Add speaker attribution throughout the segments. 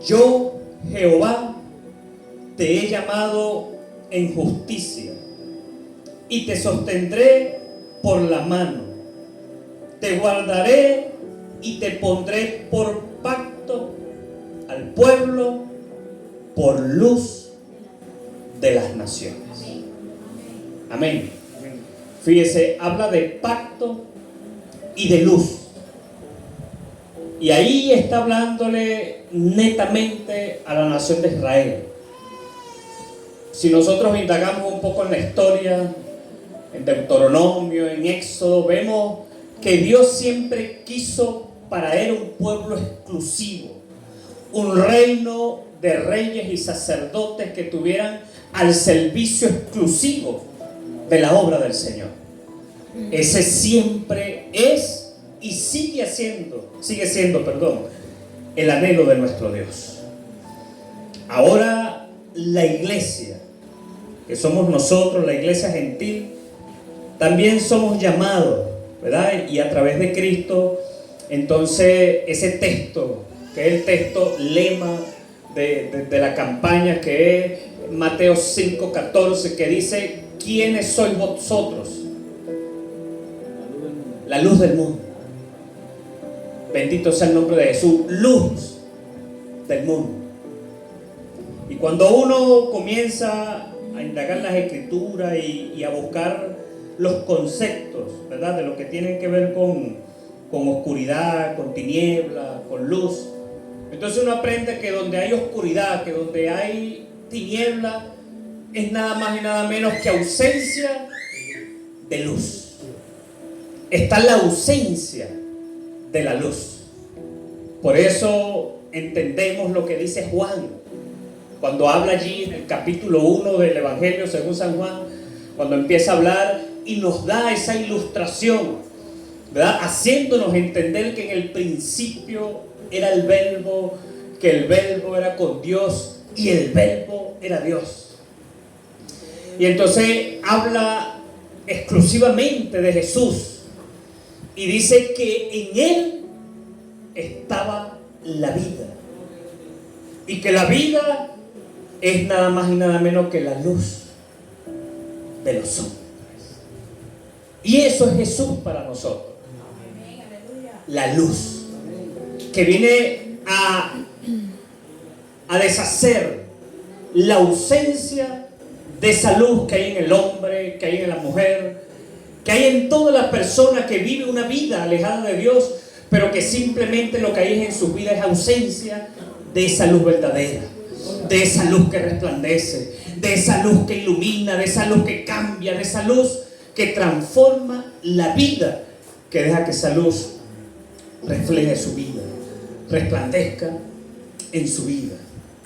Speaker 1: Yo, Jehová, te he llamado en justicia y te sostendré por la mano. Te guardaré y te pondré por pacto al pueblo, por luz de las naciones. Amén. Fíjese, habla de pacto y de luz. Y ahí está hablándole netamente a la nación de Israel. Si nosotros indagamos un poco en la historia, en Deuteronomio, en Éxodo, vemos que Dios siempre quiso para él un pueblo exclusivo, un reino de reyes y sacerdotes que tuvieran al servicio exclusivo de la obra del Señor. Ese siempre es y sigue siendo, el anhelo de nuestro Dios. Ahora la iglesia, que somos nosotros, la iglesia gentil, también somos llamados, ¿verdad? Y a través de Cristo, entonces ese texto, que es el texto lema de la campaña, que es Mateo 5:14, que dice: ¿quiénes sois vosotros? La luz del mundo. Bendito sea el nombre de Jesús, luz del mundo. Y cuando uno comienza a indagar las escrituras y a buscar los conceptos, ¿verdad?, de lo que tienen que ver con oscuridad, con tiniebla, con luz, entonces uno aprende que donde hay oscuridad, que donde hay tiniebla, es nada más y nada menos que ausencia de luz. Está la ausencia de la luz. Por eso entendemos lo que dice Juan cuando habla allí en el capítulo 1 del Evangelio según San Juan, cuando empieza a hablar y nos da esa ilustración, ¿verdad?, haciéndonos entender que en el principio era el Verbo, que el Verbo era con Dios y el Verbo era Dios. Y entonces habla exclusivamente de Jesús y dice que en Él estaba la vida y que la vida es nada más y nada menos que la luz de los hombres. Y eso es Jesús para nosotros, la luz que viene a deshacer la ausencia de esa luz que hay en el hombre, que hay en la mujer, que hay en toda la persona que vive una vida alejada de Dios, pero que simplemente lo que hay en sus vidas es ausencia de esa luz verdadera, de esa luz que resplandece, de esa luz que ilumina, de esa luz que cambia, de esa luz que transforma la vida, que deja que esa luz refleje su vida, resplandezca en su vida.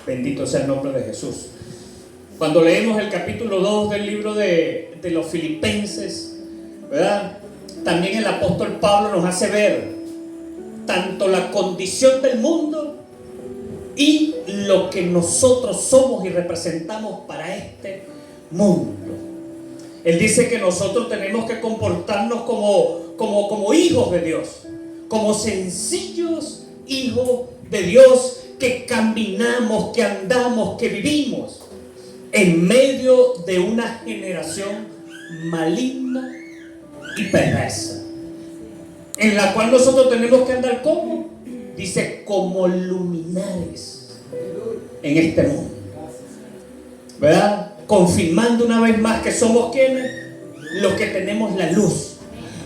Speaker 1: Bendito sea el nombre de Jesús. Cuando leemos el capítulo 2 del libro de los Filipenses, ¿verdad?, también el apóstol Pablo nos hace ver tanto la condición del mundo y lo que nosotros somos y representamos para este mundo. Él dice que nosotros tenemos que comportarnos como hijos de Dios, como sencillos hijos de Dios, que caminamos, que andamos, que vivimos en medio de una generación maligna y perversa, en la cual nosotros tenemos que andar como, dice, como luminares en este mundo, ¿verdad? Confirmando una vez más que somos quienes, los que tenemos la luz,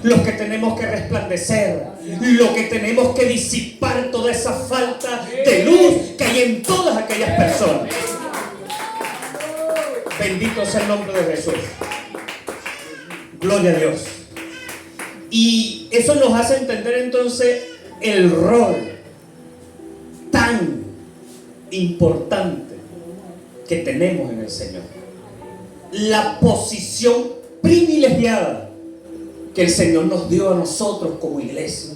Speaker 1: los que tenemos que resplandecer, los que tenemos que disipar toda esa falta de luz que hay en todas aquellas personas. Bendito sea el nombre de Jesús. Gloria a Dios. Y eso nos hace entender entonces el rol tan importante que tenemos en el Señor, la posición privilegiada que el Señor nos dio a nosotros como iglesia,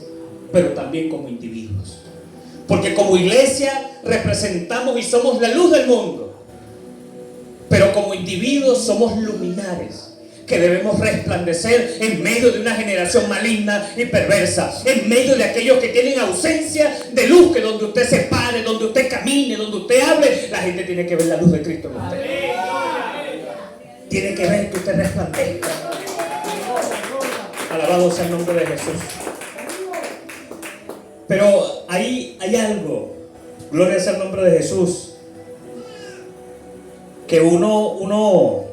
Speaker 1: pero también como individuos, porque como iglesia representamos y somos la luz del mundo, pero como individuos somos luminares que debemos resplandecer en medio de una generación maligna y perversa, en medio de aquellos que tienen ausencia de luz, que donde usted se pare, donde usted camine, donde usted hable, la gente tiene que ver la luz de Cristo en usted. Tiene que ver que usted resplandezca. Alabado sea el nombre de Jesús. Pero ahí hay algo, gloria sea el nombre de Jesús, que uno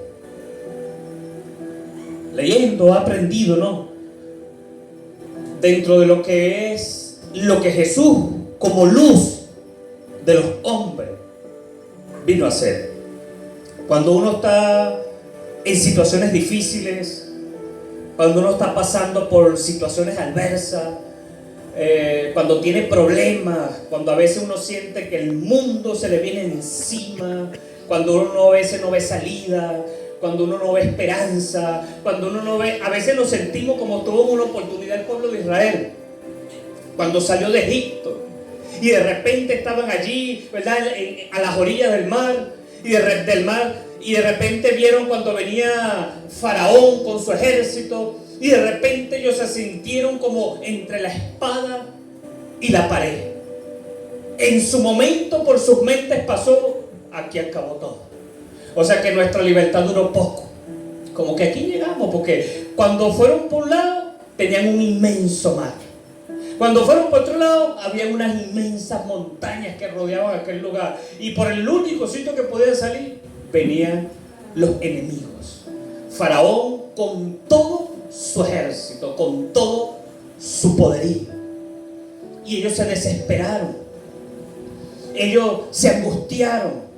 Speaker 1: leyendo ha aprendido, ¿no? Dentro de lo que es lo que Jesús como luz de los hombres vino a hacer. Cuando uno está en situaciones difíciles, cuando uno está pasando por situaciones adversas, cuando tiene problemas, cuando a veces uno siente que el mundo se le viene encima, cuando uno a veces no ve salida, cuando uno no ve esperanza, cuando uno no ve, a veces nos sentimos como tuvo una oportunidad el pueblo de Israel cuando salió de Egipto y de repente estaban allí, ¿verdad?, a las orillas del mar y de repente vieron cuando venía Faraón con su ejército y de repente ellos se sintieron como entre la espada y la pared. En su momento por sus mentes pasó: aquí acabó todo. O sea que nuestra libertad duró poco. Como que aquí llegamos, porque cuando fueron por un lado tenían un inmenso mar. Cuando fueron por otro lado había unas inmensas montañas que rodeaban aquel lugar. Y por el único sitio que podían salir venían los enemigos. Faraón con todo su ejército, con todo su poderío. Y ellos se desesperaron. Ellos se angustiaron.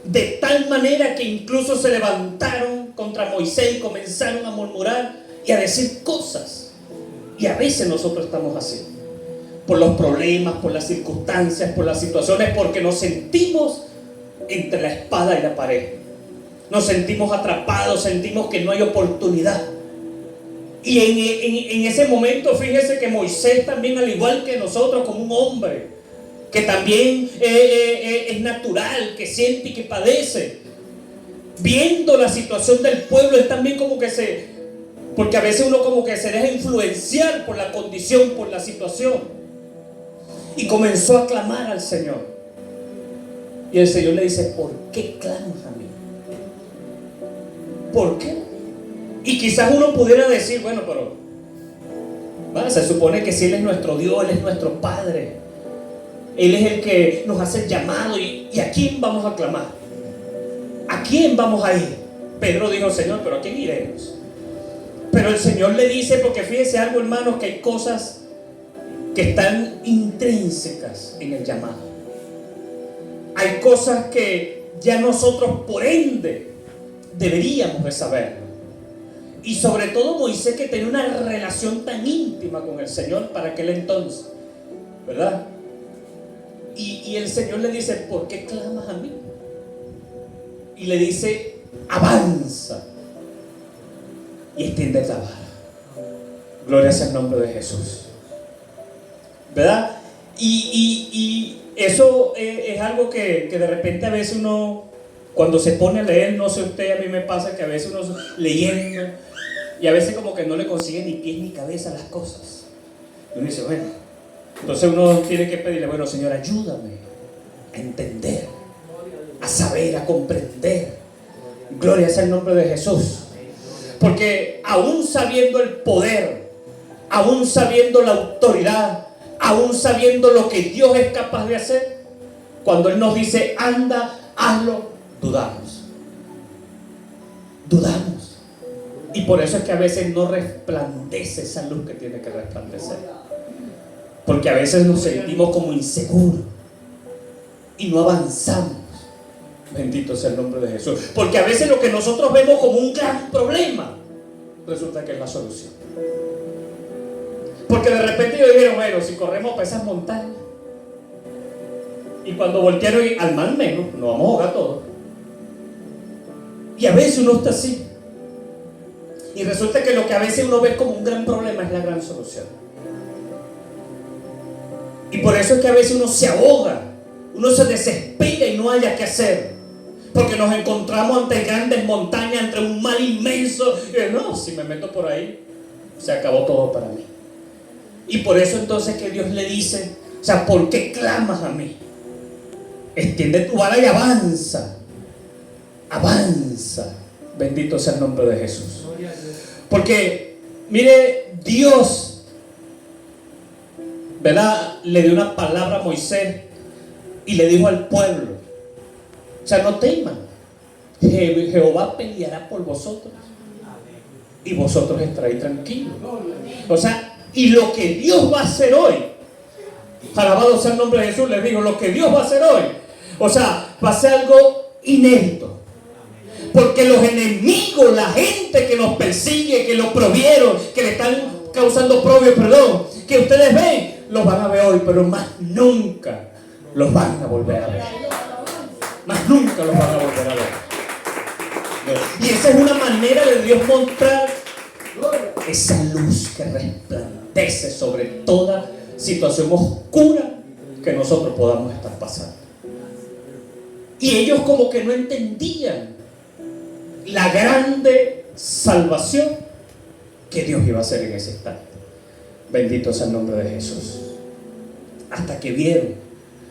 Speaker 1: De tal manera que incluso se levantaron contra Moisés y comenzaron a murmurar y a decir cosas. Y a veces nosotros estamos así, por los problemas, por las circunstancias, por las situaciones, porque nos sentimos entre la espada y la pared. Nos sentimos atrapados, sentimos que no hay oportunidad. Y en ese momento, fíjese que Moisés también, al igual que nosotros, como un hombre que también es natural, que siente y que padece, viendo la situación del pueblo, es también como que porque a veces uno como que se deja influenciar por la condición, por la situación, y comenzó a clamar al Señor. Y el Señor le dice: ¿por qué clamas a mí? ¿Por qué? Y quizás uno pudiera decir: bueno, pero se supone que si Él es nuestro Dios, Él es nuestro Padre, Él es el que nos hace el llamado, y ¿a quién vamos a clamar? ¿A quién vamos a ir? Pedro dijo: Señor, ¿pero a quién iremos? Pero el Señor le dice, porque fíjese algo, hermanos, que hay cosas que están intrínsecas en el llamado. Hay cosas que ya nosotros por ende deberíamos de saberlo. Y sobre todo Moisés, que tenía una relación tan íntima con el Señor para aquel entonces, ¿verdad? Y el Señor le dice: ¿por qué clamas a mí? Y le dice: avanza y extiende la vara. Gloria sea el nombre de Jesús, ¿verdad? Y eso es algo que de repente a veces uno, cuando se pone a leer, no sé usted, a mí me pasa que a veces uno leyendo y a veces como que no le consigue ni pies ni cabeza a las cosas. Y uno dice: bueno, entonces uno tiene que pedirle: bueno, Señor, ayúdame a entender, a saber, a comprender. Gloria sea el nombre de Jesús. Porque aún sabiendo el poder, aún sabiendo la autoridad, aún sabiendo lo que Dios es capaz de hacer, cuando Él nos dice: anda, hazlo, dudamos. Dudamos. Y por eso es que a veces no resplandece esa luz que tiene que resplandecer. Porque a veces nos sentimos como inseguros y no avanzamos. Bendito sea el nombre de Jesús. Porque a veces lo que nosotros vemos como un gran problema resulta que es la solución. Porque de repente ellos dijeron: bueno, si corremos para esas montañas, y cuando voltearon al mar menos, nos vamos a ahogar todos. Y a veces uno está así, y resulta que lo que a veces uno ve como un gran problema es la gran solución. Y por eso es que a veces uno se ahoga, uno se desespera y no haya qué hacer, porque nos encontramos ante grandes montañas, ante un mar inmenso, y no, si me meto por ahí se acabó todo para mí. Y por eso entonces que Dios le dice: o sea, ¿por qué clamas a mí? Extiende tu vara y avanza. Avanza. Bendito sea el nombre de Jesús. Porque, mire, Dios, ¿verdad?, le dio una palabra a Moisés y le dijo al pueblo, o sea, no teman, Jehová peleará por vosotros y vosotros estaréis tranquilos. O sea, y lo que Dios va a hacer hoy, alabado sea el nombre de Jesús, les digo, lo que Dios va a hacer hoy, o sea, va a ser algo inédito. Porque los enemigos, la gente que nos persigue, que lo provieron, que le están causando perdón, que ustedes ven, los van a ver hoy, pero más nunca los van a volver a ver. Más nunca los van a volver a ver. Y esa es una manera de Dios mostrar esa luz que resplandece sobre toda situación oscura que nosotros podamos estar pasando. Y ellos como que no entendían la grande salvación que Dios iba a hacer en ese instante. Bendito sea el nombre de Jesús. Hasta que vieron,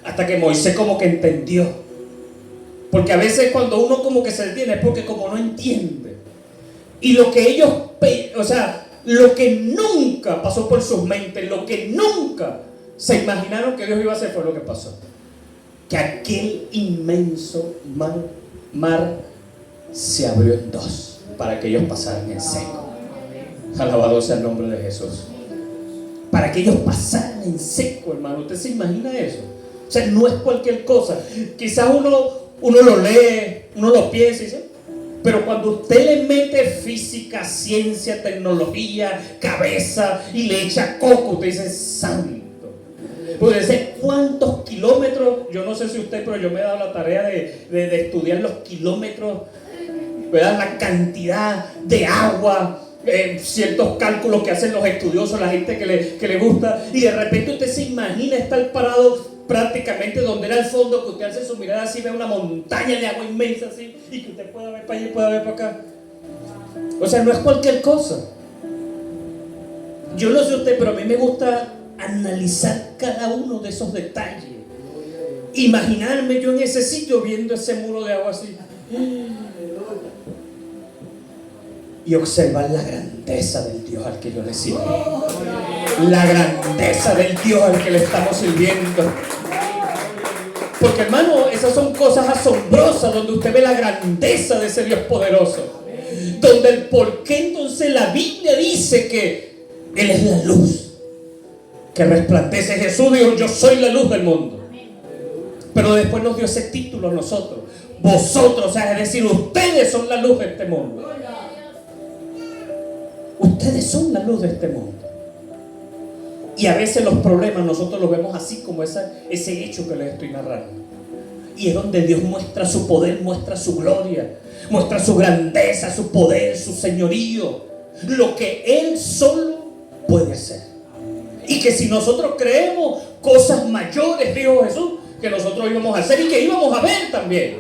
Speaker 1: hasta que Moisés como que entendió. Porque a veces cuando uno como que se detiene es porque como no entiende. Y lo que ellos, o sea, lo que nunca pasó por sus mentes, lo que nunca se imaginaron que Dios iba a hacer fue lo que pasó. Que aquel inmenso mar se abrió en dos para que ellos pasaran en seco. Alabado sea el nombre de Jesús. Para que ellos pasaran en seco, hermano. ¿Usted se imagina eso? O sea, no es cualquier cosa. Quizás uno lo lee, uno lo piensa y dice, pero cuando usted le mete física, ciencia, tecnología, cabeza y le echa coco, usted dice, santo. Puede ser cuántos kilómetros, yo no sé si usted, pero yo me he dado la tarea de estudiar los kilómetros, ¿verdad?, la cantidad de agua, ciertos cálculos que hacen los estudiosos, la gente que le gusta, y de repente usted se imagina estar parado prácticamente donde era el fondo, que usted hace su mirada así, ve una montaña de agua inmensa así, y que usted pueda ver para allá y pueda ver para acá. O sea, no es cualquier cosa. Yo no sé usted, pero a mí me gusta analizar cada uno de esos detalles, imaginarme yo en ese sitio viendo ese muro de agua así y observar la grandeza del Dios al que yo le sirvo, la grandeza del Dios al que le estamos sirviendo. Porque, hermano, esas son cosas asombrosas donde usted ve la grandeza de ese Dios poderoso, donde el por qué entonces la Biblia dice que Él es la luz que resplandece. Jesús dijo, yo soy la luz del mundo, pero después nos dio ese título a nosotros, vosotros, o sea, es decir, ustedes son la luz de este mundo. Ustedes son la luz de este mundo. Y a veces los problemas nosotros los vemos así como ese hecho que les estoy narrando. Y es donde Dios muestra su poder, muestra su gloria, muestra su grandeza, su poder, su señorío, lo que Él solo puede hacer. Y que si nosotros creemos cosas mayores, dijo Jesús, que nosotros íbamos a hacer y que íbamos a ver también.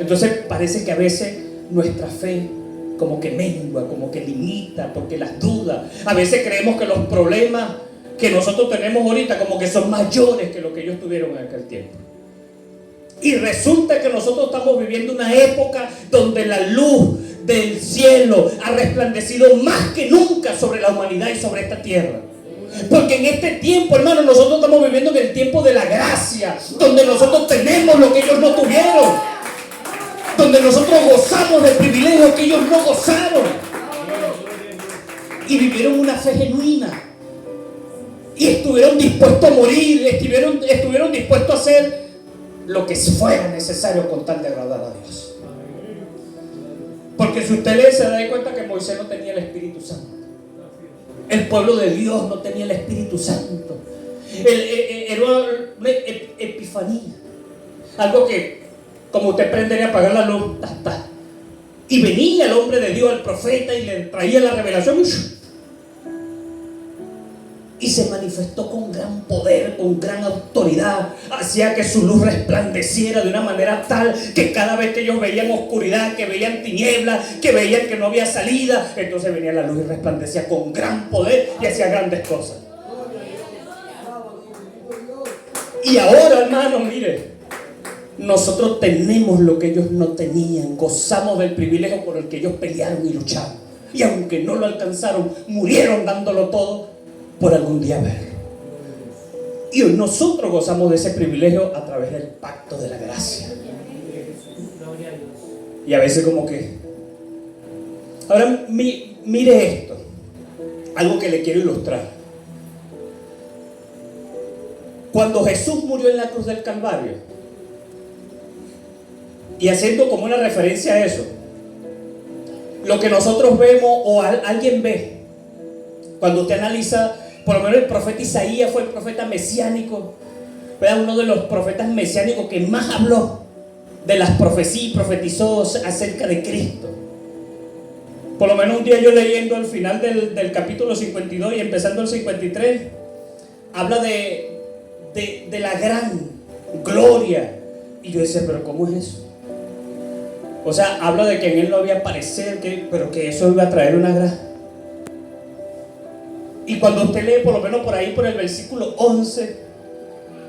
Speaker 1: Entonces parece que a veces nuestra fe como que mengua, como que limita, porque las dudas. A veces creemos que los problemas que nosotros tenemos ahorita como que son mayores que lo que ellos tuvieron en aquel tiempo. Y resulta que nosotros estamos viviendo una época donde la luz del cielo ha resplandecido más que nunca sobre la humanidad y sobre esta tierra. Porque en este tiempo, hermano, nosotros estamos viviendo en el tiempo de la gracia, donde nosotros tenemos lo que ellos no tuvieron, donde nosotros gozamos del privilegio que ellos no gozaron, y vivieron una fe genuina, y estuvieron dispuestos a morir, estuvieron dispuestos a hacer lo que fuera necesario con tal de agradar a Dios. Porque si usted lee, se da cuenta que Moisés no tenía el Espíritu Santo, el pueblo de Dios no tenía el Espíritu Santo. Era una epifanía, algo que como usted prendería a apagar la luz, y venía el hombre de Dios, el profeta, y le traía la revelación, y se manifestó con gran poder, con gran autoridad, hacía que su luz resplandeciera de una manera tal que cada vez que ellos veían oscuridad, que veían tinieblas, que veían que no había salida, entonces venía la luz y resplandecía con gran poder y hacía grandes cosas. Y ahora, hermano, mire, nosotros tenemos lo que ellos no tenían, gozamos del privilegio por el que ellos pelearon y lucharon. Y aunque no lo alcanzaron, murieron dándolo todo por algún día verlo. Y hoy nosotros gozamos de ese privilegio a través del pacto de la gracia. Y a veces como que... Ahora mire esto, algo que le quiero ilustrar. Cuando Jesús murió en la cruz del Calvario, y haciendo como una referencia a eso, lo que nosotros vemos o alguien ve, cuando usted analiza, por lo menos el profeta Isaías fue el profeta mesiánico, ¿verdad? Uno de los profetas mesiánicos que más habló de las profecías y profetizó acerca de Cristo. Por lo menos un día yo leyendo al final del capítulo 52 y empezando el 53, habla de la gran gloria. Y yo decía, pero ¿cómo es eso? O sea, habla de que en él no había parecer, pero que eso iba a traer una gran... Y cuando usted lee, por lo menos por ahí, por el versículo 11,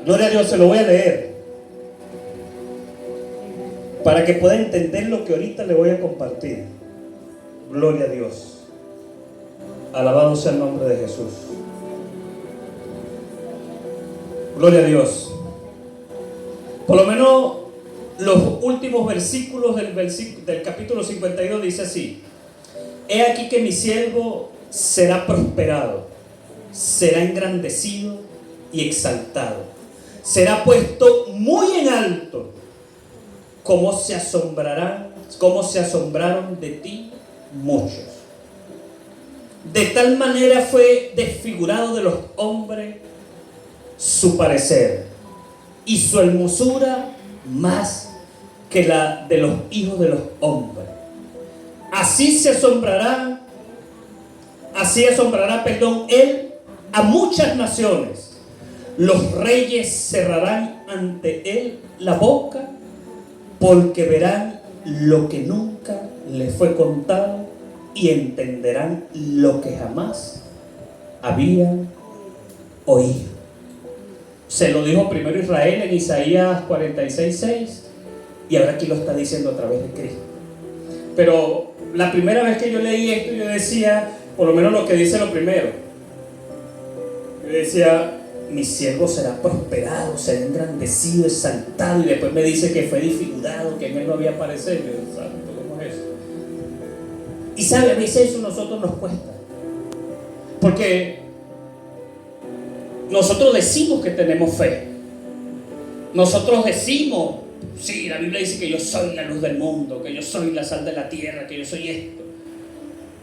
Speaker 1: gloria a Dios, se lo voy a leer, para que pueda entender lo que ahorita le voy a compartir. Gloria a Dios. Alabado sea el nombre de Jesús. Gloria a Dios. Por lo menos los últimos versículos del capítulo 52 dice así: he aquí que mi siervo será prosperado, será engrandecido y exaltado, será puesto muy en alto. ¿Cómo se asombraron de ti muchos? De tal manera fue desfigurado de los hombres su parecer, y su hermosura más que la de los hijos de los hombres. Así asombrará él a muchas naciones. Los reyes cerrarán ante él la boca, porque verán lo que nunca les fue contado y entenderán lo que jamás habían oído. Se lo dijo primero Israel en Isaías 46:6, y ahora aquí lo está diciendo a través de Cristo. Pero la primera vez que yo leí esto, yo decía, por lo menos lo que dice lo primero, yo decía, mi siervo será prosperado, será engrandecido, exaltado, y después me dice que fue desfigurado, que en él no había aparecido. Santo, ¿cómo es eso? Y sabe, a veces eso a nosotros nos cuesta, porque nosotros decimos que tenemos fe, nosotros decimos, sí, la Biblia dice que yo soy la luz del mundo, que yo soy la sal de la tierra, que yo soy esto.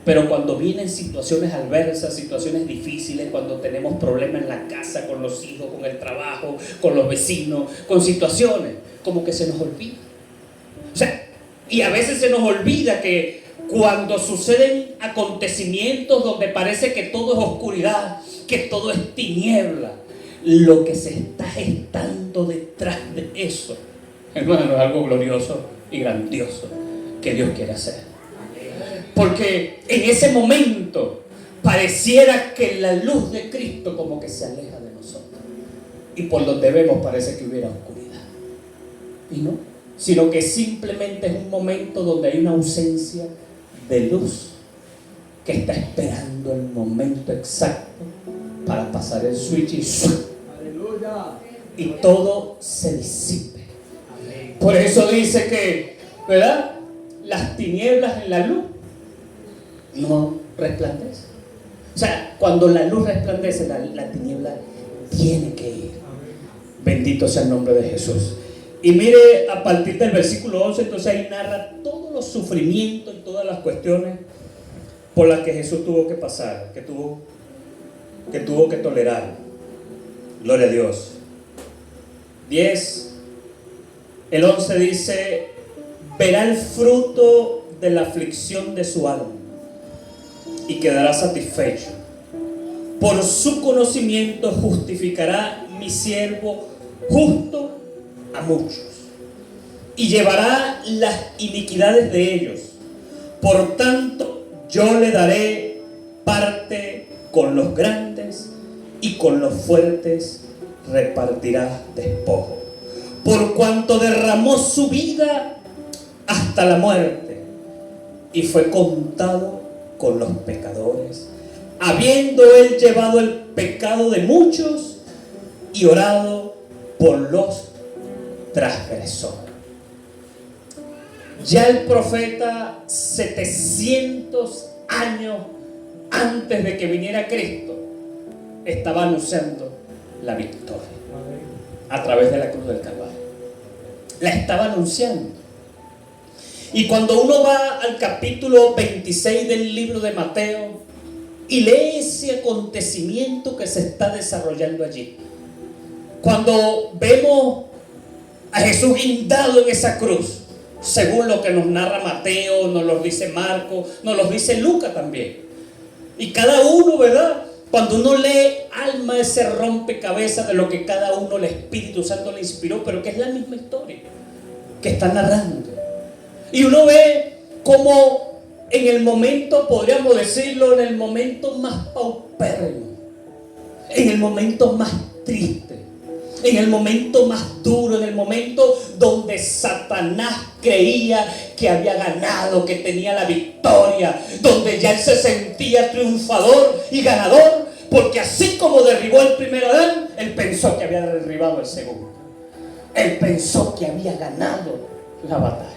Speaker 1: Pero cuando vienen situaciones adversas, situaciones difíciles, cuando tenemos problemas en la casa, con los hijos, con el trabajo, con los vecinos, con situaciones, como que se nos olvida. O sea, y a veces se nos olvida que cuando suceden acontecimientos donde parece que todo es oscuridad, que todo es tiniebla, lo que se está gestando detrás de eso, hermano, es algo glorioso y grandioso que Dios quiere hacer. Porque en ese momento pareciera que la luz de Cristo como que se aleja de nosotros, y por donde vemos parece que hubiera oscuridad, y no, sino que simplemente es un momento donde hay una ausencia de luz que está esperando el momento exacto para pasar el switch y todo se disipe. Por eso dice que, ¿verdad?, las tinieblas en la luz no resplandece. O sea, cuando la luz resplandece, la tiniebla tiene que ir. Bendito sea el nombre de Jesús. Y mire, a partir del versículo 11, entonces ahí narra todos los sufrimientos y todas las cuestiones por las que Jesús tuvo que pasar, que tuvo que tolerar. Gloria a Dios. 10, el 11 dice: verá el fruto de la aflicción de su alma y quedará satisfecho. Por su conocimiento justificará mi siervo justo a muchos, y llevará las iniquidades de ellos. Por tanto, yo le daré parte con los grandes y con los fuertes repartirá despojo, por cuanto derramó su vida hasta la muerte y fue contado con los pecadores, habiendo él llevado el pecado de muchos y orado por los transgresores. Ya el profeta, 700 años antes de que viniera Cristo, estaba anunciando la victoria a través de la cruz del Calvario. La estaba anunciando. Y cuando uno va al capítulo 26 del libro de Mateo y lee ese acontecimiento que se está desarrollando allí, cuando vemos a Jesús guindado en esa cruz, según lo que nos narra Mateo, nos lo dice Marcos, nos lo dice Lucas también. Y cada uno, ¿verdad? Cuando uno lee, alma ese rompecabezas de lo que cada uno el Espíritu Santo le inspiró, pero que es la misma historia que está narrando. Y uno ve como en el momento, podríamos decirlo, en el momento más paupérrimo, en el momento más triste, en el momento más duro, en el momento donde Satanás creía que había ganado, que tenía la victoria, donde ya él se sentía triunfador y ganador, porque así como derribó el primer Adán, él pensó que había derribado el segundo. Él pensó que había ganado la batalla.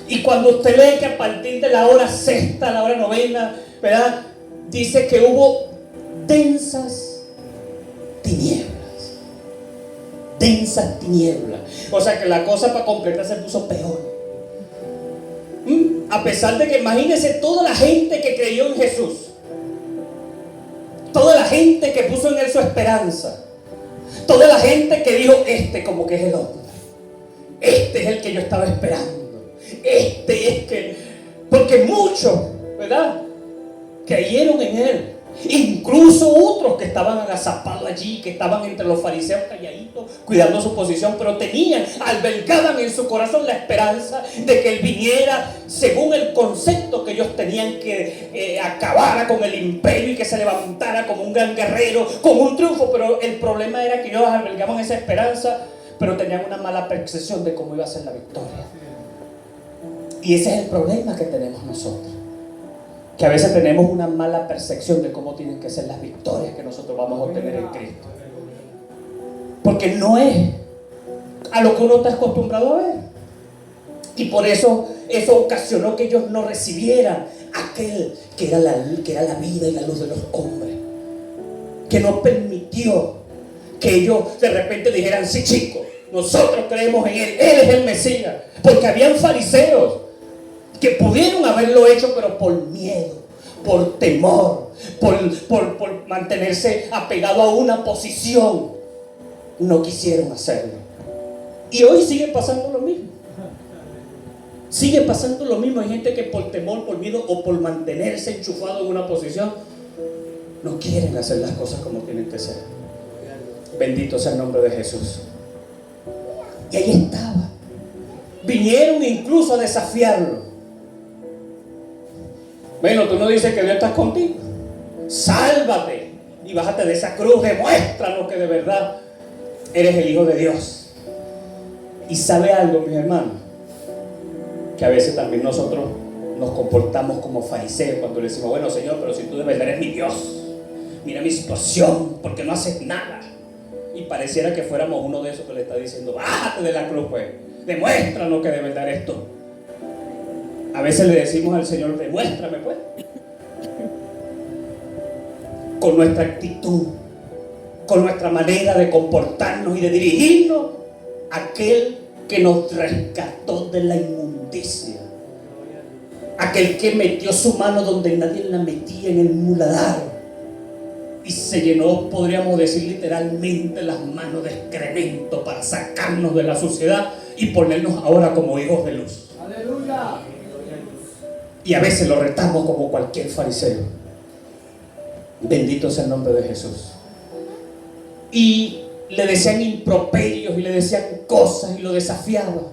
Speaker 1: Y cuando usted lee que a partir de la hora sexta, la hora novena, ¿verdad? Dice que hubo densas tinieblas. Densas tinieblas. O sea que la cosa para completar se puso peor. A pesar de que imagínense toda la gente que creyó en Jesús, toda la gente que puso en él su esperanza, toda la gente que dijo, como que es el hombre, este es el que yo estaba esperando, este es que, porque muchos, ¿verdad?, creyeron en él. Incluso otros que estaban agazapados allí, que estaban entre los fariseos calladitos, cuidando su posición, pero albergaban en su corazón la esperanza de que él viniera según el concepto que ellos tenían, que acabara con el imperio y que se levantara como un gran guerrero, con un triunfo. Pero el problema era que ellos albergaban esa esperanza, pero tenían una mala percepción de cómo iba a ser la victoria. Y ese es el problema que tenemos nosotros, que a veces tenemos una mala percepción de cómo tienen que ser las victorias que nosotros vamos a obtener en Cristo, porque no es a lo que uno está acostumbrado a ver. Y por eso ocasionó que ellos no recibieran aquel que era la vida y la luz de los hombres, que no permitió que ellos de repente dijeran, sí, chicos, nosotros creemos en él es el Mesías. Porque habían fariseos que pudieron haberlo hecho, pero por miedo, por temor, por mantenerse apegado a una posición, no quisieron hacerlo. Y hoy sigue pasando lo mismo. Sigue pasando lo mismo. Hay gente que por temor, por miedo o por mantenerse enchufado en una posición, no quieren hacer las cosas como tienen que ser. Bendito sea el nombre de Jesús. Y ahí estaba. Vinieron incluso a desafiarlo. Bueno, tú no dices que Dios está contigo. Sálvate y bájate de esa cruz. Demuéstranos que de verdad eres el Hijo de Dios. Y sabe algo, mis hermanos, que a veces también nosotros nos comportamos como fariseos cuando le decimos, bueno, Señor, pero si tú de verdad eres mi Dios, mira mi situación, porque no haces nada. Y pareciera que fuéramos uno de esos que le está diciendo, bájate de la cruz, pues, demuéstranos que de verdad eres tú. A veces le decimos al Señor, demuéstrame, pues, con nuestra actitud, con nuestra manera de comportarnos y de dirigirnos a aquel que nos rescató de la inmundicia, aquel que metió su mano donde nadie la metía, en el muladar, y se llenó, podríamos decir literalmente, las manos de excremento para sacarnos de la suciedad y ponernos ahora como hijos de luz. ¡Aleluya! Y a veces lo retamos como cualquier fariseo. Bendito sea el nombre de Jesús. Y le decían improperios y le decían cosas y lo desafiaban.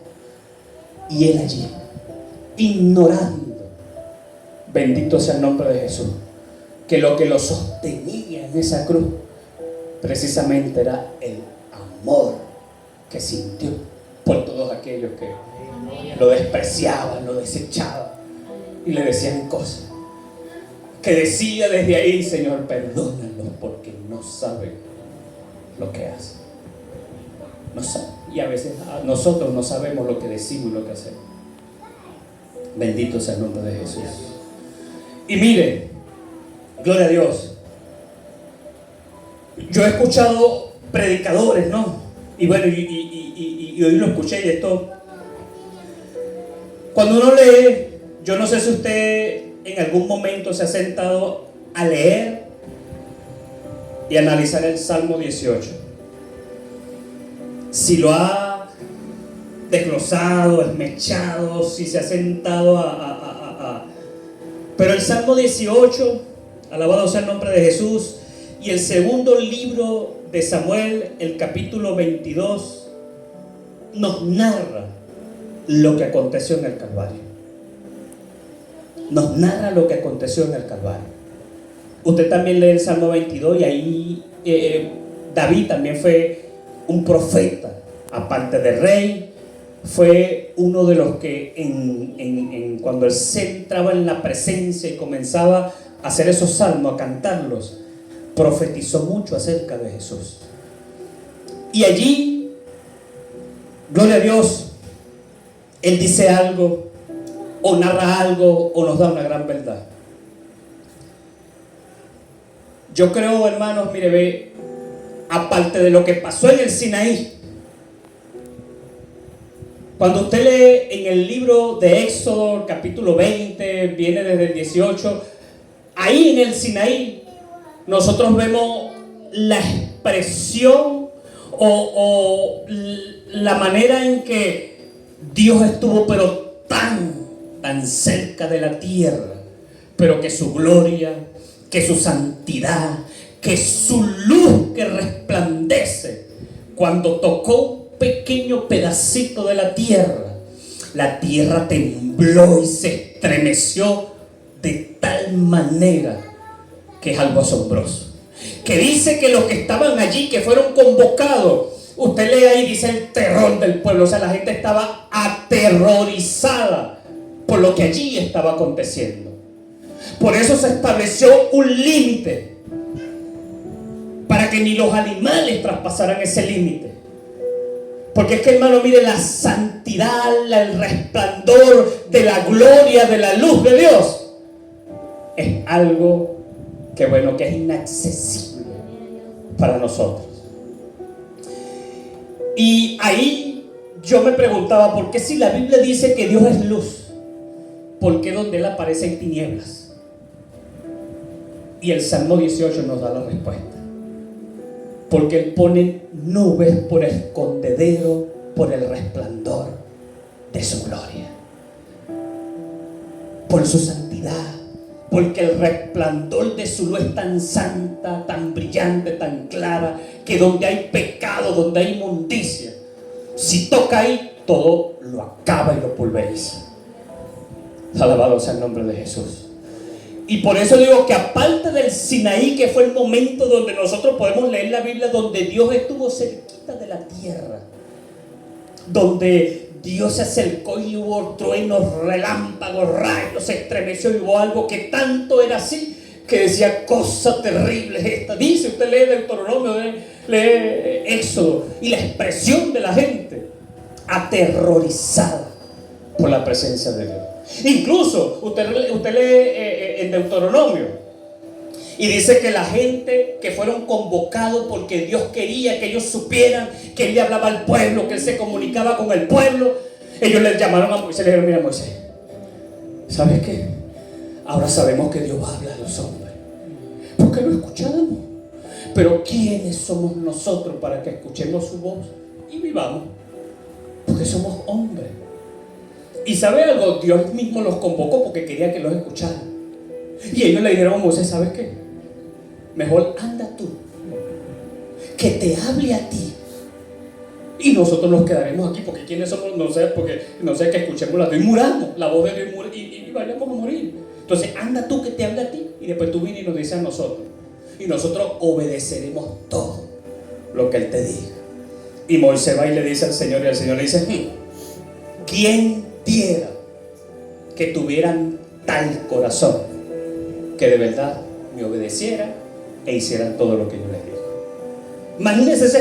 Speaker 1: Y él allí, ignorando, bendito sea el nombre de Jesús, que lo sostenía en esa cruz precisamente era el amor que sintió por todos aquellos que lo despreciaban, lo desechaban y le decían cosas. Que decía desde ahí: Señor, perdónalos porque no saben lo que hacen. No saben. Y a veces nosotros no sabemos lo que decimos y lo que hacemos. Bendito sea el nombre de Jesús. Y mire, gloria a Dios, yo he escuchado predicadores, ¿no? Y bueno, y hoy lo escuché, y esto, cuando uno lee, yo no sé si usted en algún momento se ha sentado a leer y analizar el Salmo 18. Si lo ha desglosado, esmechado, si se ha sentado Pero el Salmo 18, alabado sea el nombre de Jesús, y el segundo libro de Samuel, el capítulo 22, nos narra lo que aconteció en el Calvario. Nos narra lo que aconteció en el Calvario. Usted también lee el Salmo 22 y ahí David también fue un profeta, aparte de rey, fue uno de los que cuando él se entraba en la presencia y comenzaba a hacer esos salmos, a cantarlos, profetizó mucho acerca de Jesús. Y allí, gloria a Dios, él dice algo, o narra algo, o nos da una gran verdad. Yo creo, hermanos, mire, ve, aparte de lo que pasó en el Sinaí, cuando usted lee en el libro de Éxodo, capítulo 20, viene desde el 18, ahí en el Sinaí, nosotros vemos la expresión o la manera en que Dios estuvo pero tan cerca de la tierra, pero que su gloria, que su santidad, que su luz que resplandece, cuando tocó un pequeño pedacito de la tierra tembló y se estremeció de tal manera que es algo asombroso. Que dice que los que estaban allí, que fueron convocados, usted lee ahí, dice el terror del pueblo, o sea, la gente estaba aterrorizada por lo que allí estaba aconteciendo. Por eso se estableció un límite, para que ni los animales traspasaran ese límite. Porque es que, hermano, mire, la santidad, el resplandor de la gloria, de la luz de Dios, es algo que, bueno, que es inaccesible para nosotros. Y ahí yo me preguntaba, ¿por qué si la Biblia dice que Dios es luz, por qué donde Él aparece en tinieblas? Y el Salmo 18 nos da la respuesta. Porque Él pone nubes por escondedero, por el resplandor de su gloria, por su santidad, porque el resplandor de su luz es tan santa, tan brillante, tan clara, que donde hay pecado, donde hay inmundicia, si toca ahí, todo lo acaba y lo pulveriza. Alabado sea el nombre de Jesús. Y por eso digo que aparte del Sinaí, que fue el momento donde nosotros podemos leer la Biblia, donde Dios estuvo cerquita de la tierra, donde Dios se acercó y hubo truenos, relámpagos, rayos, se estremeció y hubo algo que tanto era así, que decía, cosa terrible es esta. Dice, usted lee Deuteronomio, lee Éxodo, y la expresión de la gente aterrorizada por la presencia de Dios. Incluso usted lee en Deuteronomio y dice que la gente que fueron convocados porque Dios quería que ellos supieran que Él le hablaba al pueblo, que Él se comunicaba con el pueblo, ellos le llamaron a Moisés y le dijeron, mira Moisés, ¿sabes qué? Ahora sabemos que Dios habla a los hombres, ¿por qué no escuchamos? Pero ¿quiénes somos nosotros para que escuchemos su voz y vivamos? Porque somos hombres. Y ¿sabe algo? Dios mismo los convocó porque quería que los escucharan. Y ellos le dijeron a Moisés, ¿sabes qué? Mejor anda tú, que te hable a ti, y nosotros nos quedaremos aquí, porque ¿quiénes somos? No sé, porque no sé, que escuchemos la voz y muramos, la voz de Dios y vayamos a morir. Entonces anda tú, que te hable a ti, y después tú vienes y nos dices a nosotros, y nosotros obedeceremos todo lo que Él te diga. Y Moisés va y le dice al Señor, y el Señor le dice: ¿quién diera que tuvieran tal corazón que de verdad me obedeciera e hicieran todo lo que yo les digo? Imagínense ese